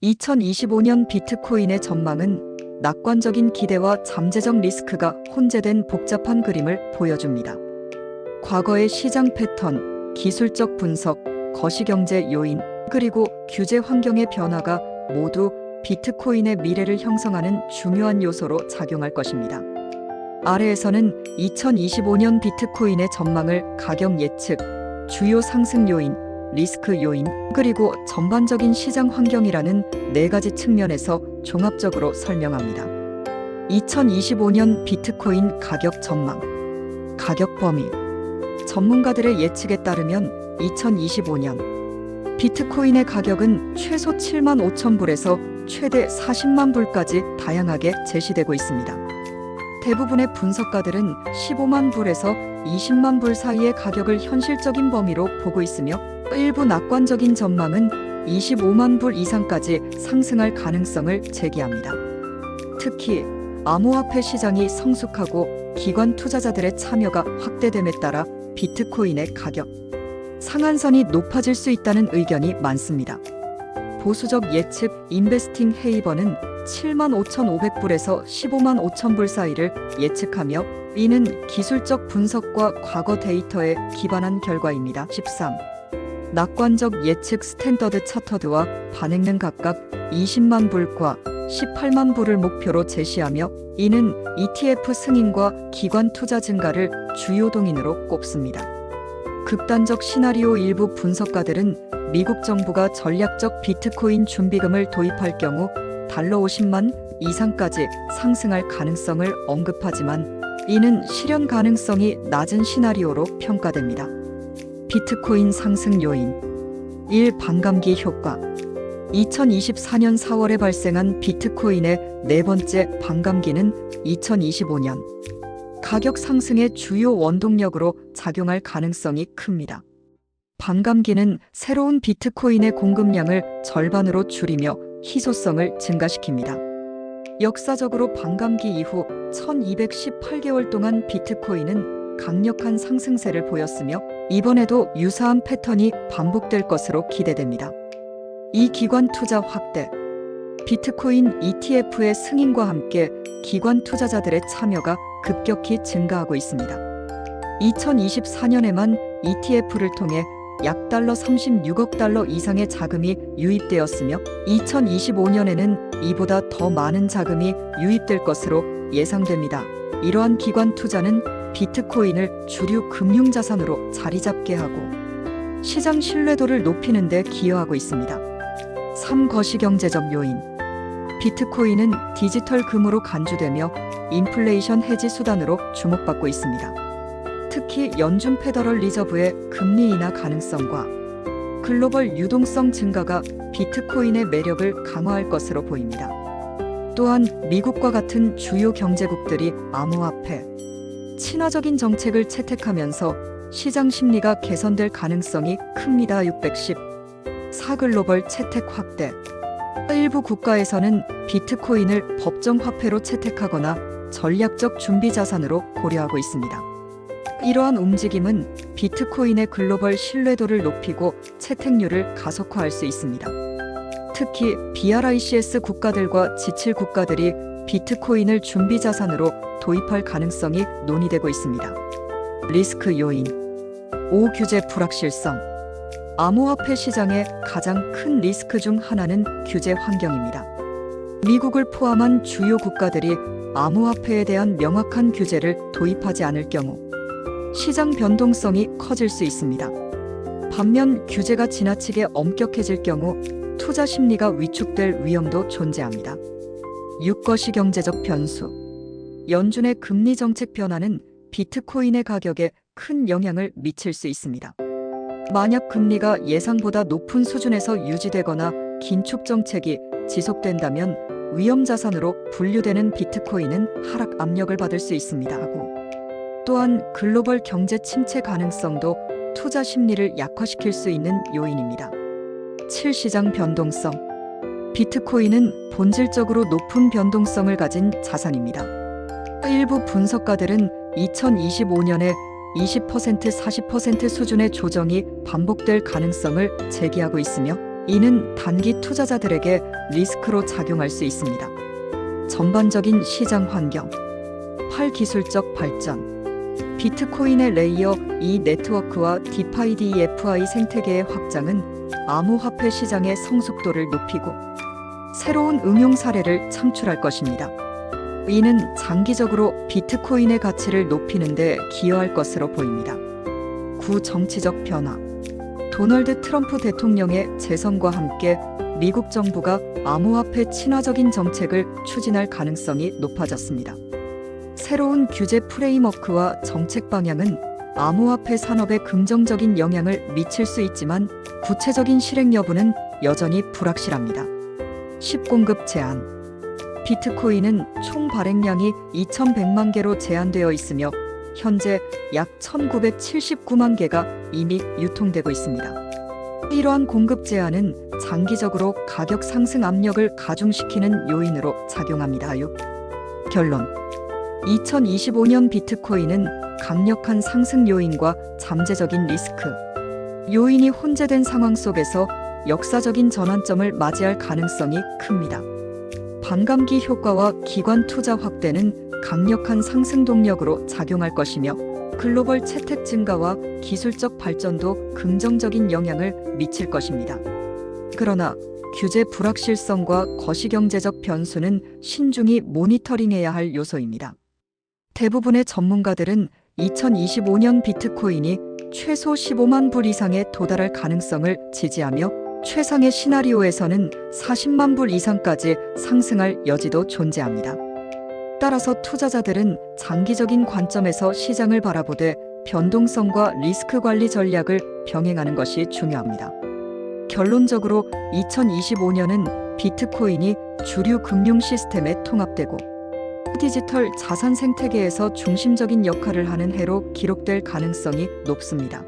2025년 비트코인의 전망은 낙관적인 기대와 잠재적 리스크가 혼재된 복잡한 그림을 보여줍니다. 과거의 시장 패턴, 기술적 분석, 거시경제 요인, 그리고 규제 환경의 변화가 모두 비트코인의 미래를 형성하는 중요한 요소로 작용할 것입니다. 아래에서는 2025년 비트코인의 전망을 가격 예측, 주요 상승 요인, 리스크 요인, 그리고 전반적인 시장 환경이라는 4가지 측면에서 종합적으로 설명합니다. 2025년 비트코인 가격 전망. 가격 범위. 전문가들의 예측에 따르면 2025년 비트코인의 가격은 최소 75,000불에서 최대 400,000 불까지 다양하게 제시되고 있습니다. 대부분의 분석가들은 150,000 불에서 200,000 불 사이의 가격을 현실적인 범위로 보고 있으며 일부 낙관적인 전망은 250,000 불 이상까지 상승할 가능성을 제기합니다. 특히 암호화폐 시장이 성숙하고 기관 투자자들의 참여가 확대됨에 따라 비트코인의 가격 상한선이 높아질 수 있다는 의견이 많습니다. 보수적 예측 인베스팅 헤이버는 75,500불에서 155,000불 사이를 예측하며 이는 기술적 분석과 과거 데이터에 기반한 결과입니다. 13. 낙관적 예측 스탠더드 차터드와 반응은 각각 200,000 불과 180,000 불을 목표로 제시하며 이는 ETF 승인과 기관 투자 증가를 주요 동인으로 꼽습니다. 극단적 시나리오 일부 분석가들은 미국 정부가 전략적 비트코인 준비금을 도입할 경우 달러 50만 이상까지 상승할 가능성을 언급하지만 이는 실현 가능성이 낮은 시나리오로 평가됩니다. 비트코인 상승 요인 1. 반감기 효과. 2024년 4월에 발생한 비트코인의 4번째 반감기는 2025년 가격 상승의 주요 원동력으로 작용할 가능성이 큽니다. 반감기는 새로운 비트코인의 공급량을 절반으로 줄이며 희소성을 증가시킵니다. 역사적으로 반감기 이후 1218개월 동안 비트코인은 강력한 상승세를 보였으며 이번에도 유사한 패턴이 반복될 것으로 기대됩니다. 이 기관 투자 확대. 비트코인 ETF의 승인과 함께 기관 투자자들의 참여가 급격히 증가하고 있습니다. 2024년에만 ETF를 통해 약 달러 36억 달러 이상의 자금이 유입되었으며 2025년에는 이보다 더 많은 자금이 유입될 것으로 예상됩니다. 이러한 기관 투자는 비트코인을 주류 금융자산으로 자리잡게 하고 시장 신뢰도를 높이는 데 기여하고 있습니다. 3. 거시경제적 요인. 비트코인은 디지털 금으로 간주되며 인플레이션 해지 수단으로 주목받고 있습니다. 특히 연준 페더럴 리저브의 금리 인하 가능성과 글로벌 유동성 증가가 비트코인의 매력을 강화할 것으로 보입니다. 또한 미국과 같은 주요 경제국들이 암호화폐 친화적인 정책을 채택하면서 시장 심리가 개선될 가능성이 큽니다. 610. 4. 글로벌 채택 확대. 일부 국가에서는 비트코인을 법정 화폐로 채택하거나 전략적 준비 자산으로 고려하고 있습니다. 이러한 움직임은 비트코인의 글로벌 신뢰도를 높이고 채택률을 가속화할 수 있습니다. 특히 BRICS 국가들과 G7 국가들이 비트코인을 준비 자산으로 도입할 가능성이 논의되고 있습니다. 리스크 요인. 5. 규제 불확실성. 암호화폐 시장의 가장 큰 리스크 중 하나는 규제 환경입니다. 미국을 포함한 주요 국가들이 암호화폐에 대한 명확한 규제를 도입하지 않을 경우 시장 변동성이 커질 수 있습니다. 반면 규제가 지나치게 엄격해질 경우 투자 심리가 위축될 위험도 존재합니다. 6. 거시경제적 변수. 연준의 금리 정책 변화는 비트코인의 가격에 큰 영향을 미칠 수 있습니다. 만약 금리가 예상보다 높은 수준에서 유지되거나 긴축 정책이 지속된다면 위험 자산으로 분류되는 비트코인은 하락 압력을 받을 수 있습니다. 또한 글로벌 경제 침체 가능성도 투자 심리를 약화시킬 수 있는 요인입니다. 7. 시장 변동성. 비트코인은 본질적으로 높은 변동성을 가진 자산입니다. 일부 분석가들은 2025년에 20% 40% 수준의 조정이 반복될 가능성을 제기하고 있으며 이는 단기 투자자들에게 리스크로 작용할 수 있습니다. 전반적인 시장 환경, 8. 기술적 발전. 비트코인의 레이어 2 네트워크와 디파이 DeFi 생태계의 확장은 암호화폐 시장의 성숙도를 높이고 새로운 응용 사례를 창출할 것입니다. 이는 장기적으로 비트코인의 가치를 높이는 데 기여할 것으로 보입니다. 9. 정치적 변화. 도널드 트럼프 대통령의 재선과 함께 미국 정부가 암호화폐 친화적인 정책을 추진할 가능성이 높아졌습니다. 새로운 규제 프레임워크와 정책 방향은 암호화폐 산업에 긍정적인 영향을 미칠 수 있지만 구체적인 실행 여부는 여전히 불확실합니다. 10. 공급 제한. 비트코인은 총 발행량이 2,100만 개로 제한되어 있으며 현재 약 1,979만 개가 이미 유통되고 있습니다. 이러한 공급 제한은 장기적으로 가격 상승 압력을 가중시키는 요인으로 작용합니다. 결론. 2025년 비트코인은 강력한 상승 요인과 잠재적인 리스크 요인이 혼재된 상황 속에서 역사적인 전환점을 맞이할 가능성이 큽니다. 반감기 효과와 기관 투자 확대는 강력한 상승 동력으로 작용할 것이며 글로벌 채택 증가와 기술적 발전도 긍정적인 영향을 미칠 것입니다. 그러나 규제 불확실성과 거시경제적 변수는 신중히 모니터링해야 할 요소입니다. 대부분의 전문가들은 2025년 비트코인이 최소 15만 불 이상에 도달할 가능성을 지지하며 최상의 시나리오에서는 40만 불 이상까지 상승할 여지도 존재합니다. 따라서 투자자들은 장기적인 관점에서 시장을 바라보되 변동성과 리스크 관리 전략을 병행하는 것이 중요합니다. 결론적으로 2025년은 비트코인이 주류 금융 시스템에 통합되고 디지털 자산 생태계에서 중심적인 역할을 하는 해로 기록될 가능성이 높습니다.